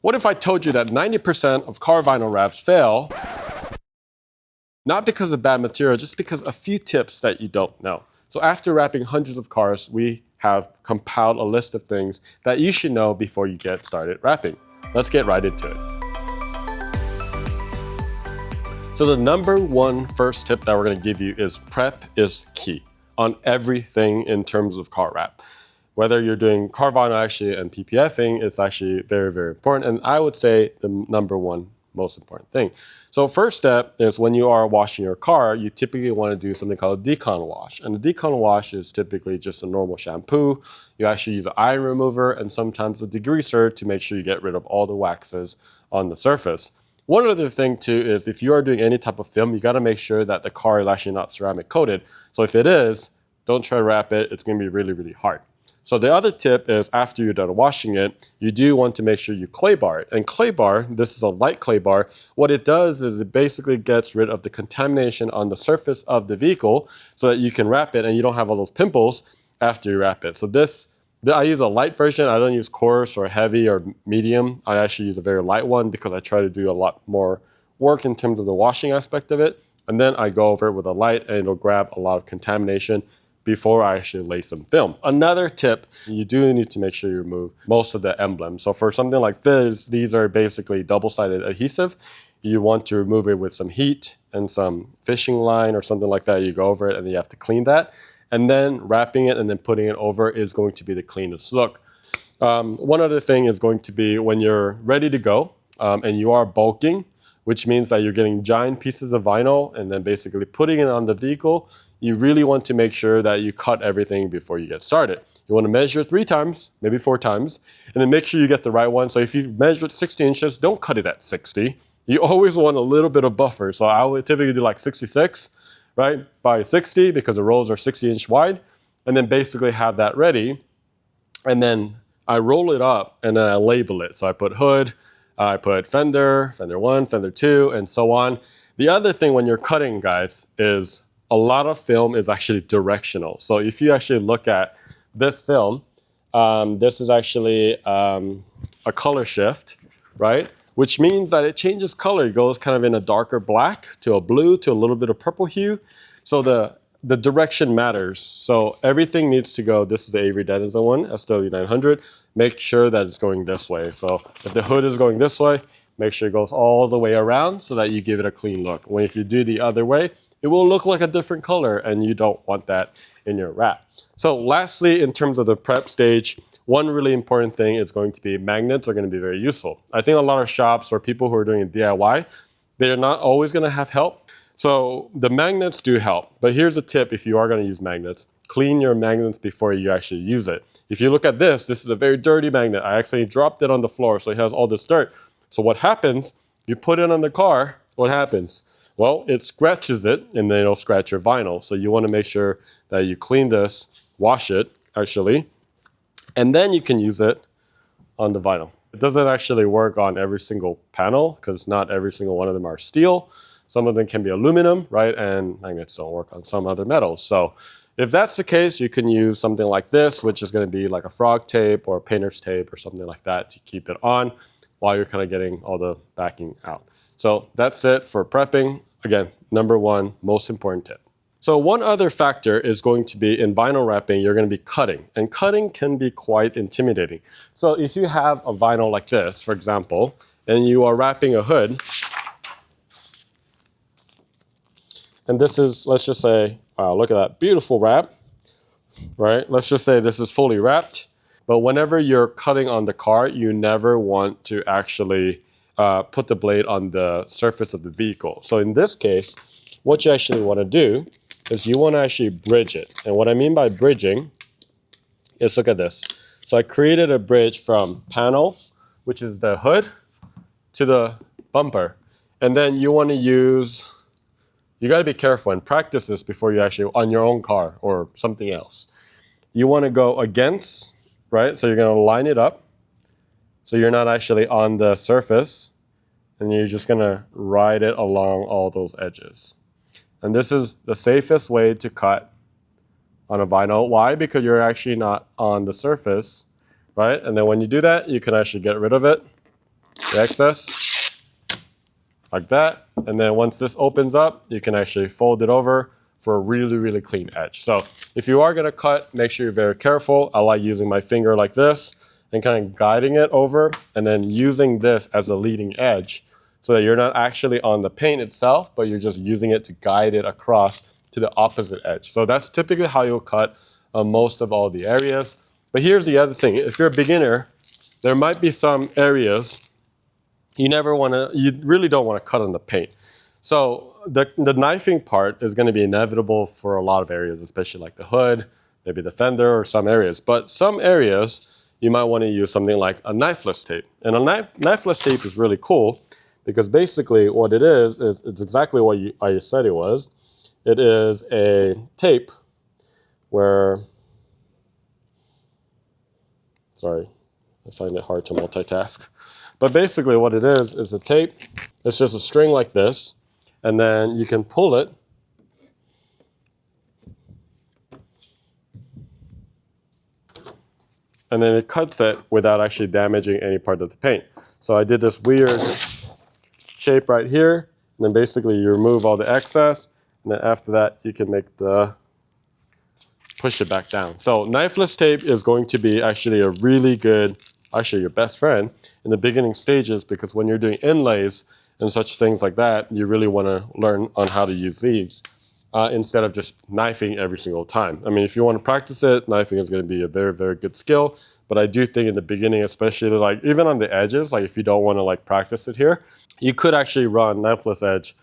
What if I told you that 90% of car vinyl wraps fail, not because of bad material, just because a few tips that you don't know. So after wrapping hundreds of cars, we have compiled a list of things that you should know before you get started wrapping. Let's get right into it. So the number one first tip that we're going to give you is prep is key on everything in terms of car wrap. Whether you're doing car vinyl actually and PPFing, it's actually very, very important. And I would say the number one most important thing. So first step is when you are washing your car, you typically want to do something called a Decon wash. And the Decon wash is typically just a normal shampoo. You actually use an iron remover and sometimes a degreaser to make sure you get rid of all the waxes on the surface. One other thing too is if you are doing any type of film, you got to make sure that the car is actually not ceramic coated. So if it is, don't try to wrap it. It's going to be really, really hard. So the other tip is after you're done washing it, you do want to make sure you clay bar it. And clay bar, this is a light clay bar, what it does is it basically gets rid of the contamination on the surface of the vehicle so that you can wrap it and you don't have all those pimples after you wrap it. So I use a light version. I don't use coarse or heavy or medium. I actually use a very light one because I try to do a lot more work in terms of the washing aspect of it. And then I go over it with a light and it'll grab a lot of contamination before I actually lay some film. Another tip, you do need to make sure you remove most of the emblems. So for something like this, these are basically double-sided adhesive. You want to remove it with some heat and some fishing line or something like that. You go over it and you have to clean that. And then wrapping it and then putting it over is going to be the cleanest look. One other thing is going to be when you're ready to go and you are bulking, which means that you're getting giant pieces of vinyl and then basically putting it on the vehicle, you really want to make sure that you cut everything before you get started. You want to measure 3 times, maybe 4 times, and then make sure you get the right one. So if you've measured 60 inches, don't cut it at 60. You always want a little bit of buffer. So I would typically do like 66, right, by 60 because the rolls are 60-inch wide, and then basically have that ready. And then I roll it up and then I label it. So I put hood, I put fender, fender 1, fender 2, and so on. The other thing when you're cutting, guys, is a lot of film is actually directional. So if you actually look at this film, this is actually a color shift, right? Which means that it changes color. It goes kind of in a darker black to a blue to a little bit of purple hue. So the direction matters. So everything needs to go. This is the Avery Denizen one, SW900. Make sure that it's going this way. So if the hood is going this way, make sure it goes all the way around so that you give it a clean look. When if you do the other way, it will look like a different color and you don't want that in your wrap. So lastly, in terms of the prep stage, one really important thing is going to be magnets are going to be very useful. I think a lot of shops or people who are doing DIY, they're not always going to have help. So the magnets do help, but here's a tip if you are going to use magnets. Clean your magnets before you actually use it. If you look at this is a very dirty magnet. I actually dropped it on the floor, so it has all this dirt. So what happens, you put it on the car, what happens? Well, it scratches it and then it'll scratch your vinyl. So you want to make sure that you clean this, wash it actually, and then you can use it on the vinyl. It doesn't actually work on every single panel because not every single one of them are steel. Some of them can be aluminum, right? And magnets don't work on some other metals. So if that's the case, you can use something like this, which is going to be like a frog tape or a painter's tape or something like that to keep it on while you're kind of getting all the backing out. So that's it for prepping. Again, number one, most important tip. So one other factor is going to be in vinyl wrapping, you're going to be cutting. And cutting can be quite intimidating. So if you have a vinyl like this, for example, and you are wrapping a hood, and this is, let's just say, look at that beautiful wrap, right? Let's just say this is fully wrapped. But whenever you're cutting on the car, you never want to actually put the blade on the surface of the vehicle. So in this case, what you actually want to do is you want to actually bridge it. And what I mean by bridging is, look at this. So I created a bridge from panel, which is the hood, to the bumper. And then you want to use, you got to be careful and practice this before you actually, on your own car or something else. You want to go against, right? So you're going to line it up. So you're not actually on the surface, and you're just going to ride it along all those edges. And this is the safest way to cut on a vinyl. Why? Because you're actually not on the surface, right? And then when you do that, you can actually get rid of it the excess like that. And then once this opens up, you can actually fold it over for a really, really clean edge. So if you are gonna cut, make sure you're very careful. I like using my finger like this and kind of guiding it over and then using this as a leading edge so that you're not actually on the paint itself, but you're just using it to guide it across to the opposite edge. So that's typically how you'll cut most of all the areas. But here's the other thing. If you're a beginner, there might be some areas you really don't want to cut on the paint. So the knifing part is going to be inevitable for a lot of areas, especially like the hood, maybe the fender or some areas. But some areas, you might want to use something like a knifeless tape. And a knifeless tape is really cool because basically what it is it's exactly what I said it was. It is a tape where, sorry, I find it hard to multitask. But basically what it is a tape. It's just a string like this, and then you can pull it. And then it cuts it without actually damaging any part of the paint. So I did this weird shape right here, and then basically you remove all the excess, and then after that you can push it back down. So knifeless tape is going to be actually a really good, actually your best friend in the beginning stages, because when you're doing inlays and such things like that, you really want to learn on how to use these instead of just knifing every single time. I mean, if you want to practice it, knifing is going to be a very, very good skill. But I do think in the beginning, especially like even on the edges, like if you don't want to like practice it here, you could actually run knifeless edge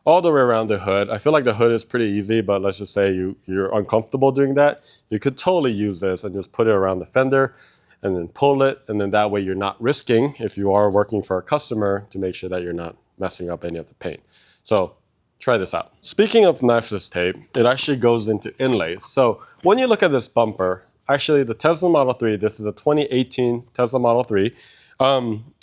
all the way around the hood. I feel like the hood is pretty easy, but let's just say you're uncomfortable doing that. You could totally use this and just put it around the fender and then pull it. And then that way you're not risking, if you are working for a customer, to make sure that you're not messing up any of the paint. So try this out. Speaking of knifeless tape, it actually goes into inlays. So when you look at this bumper, actually the Tesla Model 3, this is a 2018 Tesla Model 3.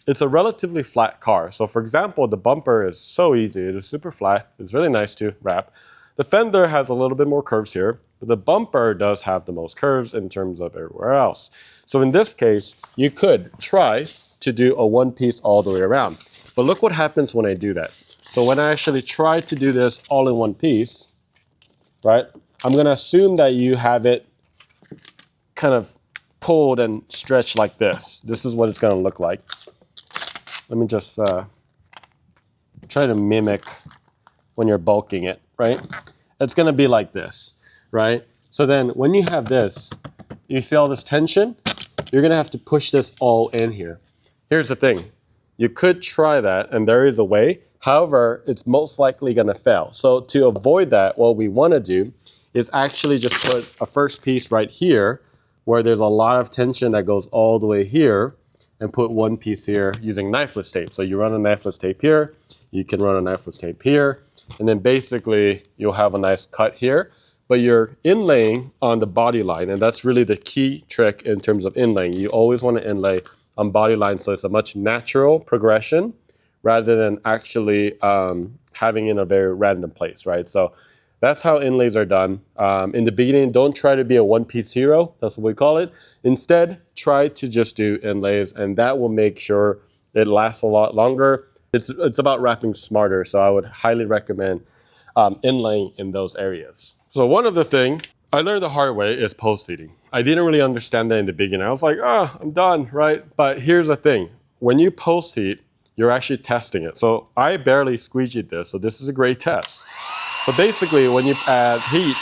It's a relatively flat car. So for example, the bumper is so easy. It is super flat. It's really nice to wrap. The fender has a little bit more curves here, but the bumper does have the most curves in terms of everywhere else. So in this case, you could try to do a one piece all the way around. But look what happens when I do that. So when I actually try to do this all in one piece, right, I'm gonna assume that you have it kind of pulled and stretched like this. This is what it's gonna look like. Let me just try to mimic when you're bulking it, right? It's gonna be like this, right? So then when you have this, you feel this tension, you're gonna have to push this all in here. Here's the thing, you could try that and there is a way, however, it's most likely gonna fail. So to avoid that, what we wanna do is actually just put a first piece right here where there's a lot of tension that goes all the way here, and put one piece here using knifeless tape. So you run a knifeless tape here, you can run a knifeless tape here, and then basically you'll have a nice cut here, but you're inlaying on the body line, and that's really the key trick in terms of inlaying. You always want to inlay on body line so it's a much natural progression rather than actually having in a very random place, right? So that's how inlays are done. In the beginning, don't try to be a one-piece hero. That's what we call it. Instead, try to just do inlays, and that will make sure it lasts a lot longer. It's about wrapping smarter, so I would highly recommend inlaying in those areas. So one of the things I learned the hard way is post-heating. I didn't really understand that in the beginning. I was like, oh, I'm done, right? But here's the thing. When you post-heat, you're actually testing it. So I barely squeegeed this, so this is a great test. So basically, when you add heat,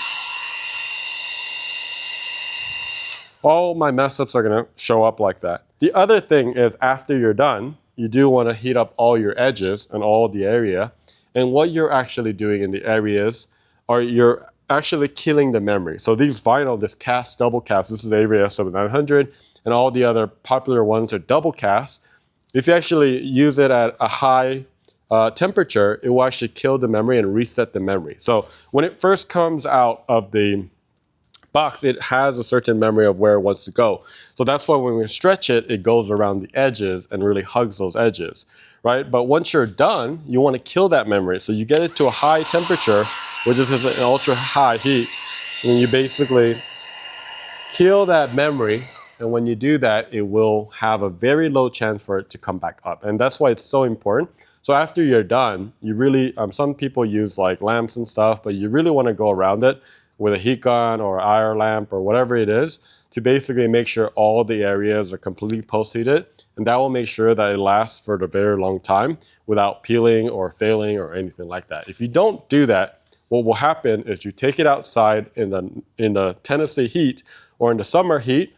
all my mess ups are gonna show up like that. The other thing is after you're done, you do wanna heat up all your edges and all the area. And what you're actually doing in the areas are you're actually killing the memory. So these vinyl, this cast, double cast, this is Avery S7900, and all the other popular ones are double cast. If you actually use it at a high temperature, it will actually kill the memory and reset the memory. So when it first comes out of the box, it has a certain memory of where it wants to go. So that's why when we stretch it, it goes around the edges and really hugs those edges, right? But once you're done, you want to kill that memory. So you get it to a high temperature, which is an ultra high heat, and you basically kill that memory And when you do that, it will have a very low chance for it to come back up. And that's why it's so important. So after you're done, you really, some people use like lamps and stuff, but you really want to go around it with a heat gun or IR lamp or whatever it is to basically make sure all the areas are completely post-heated. And that will make sure that it lasts for a very long time without peeling or failing or anything like that. If you don't do that, what will happen is you take it outside in the Tennessee heat or in the summer heat,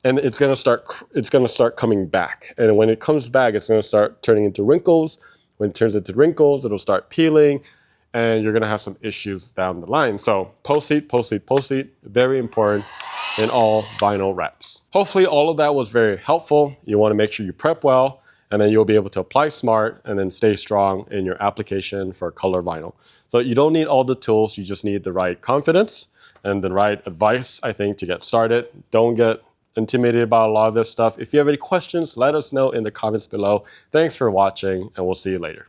and it's going to start coming back. And when it comes back, it's going to start turning into wrinkles. When it turns into wrinkles, it'll start peeling, and you're going to have some issues down the line. So post-heat, post-heat, post-heat, very important in all vinyl wraps. Hopefully all of that was very helpful. You want to make sure you prep well, and then you'll be able to apply smart and then stay strong in your application for color vinyl. So you don't need all the tools, you just need the right confidence and the right advice, I think, to get started. Don't get intimidated by a lot of this stuff. If you have any questions, let us know in the comments below. Thanks for watching, and we'll see you later.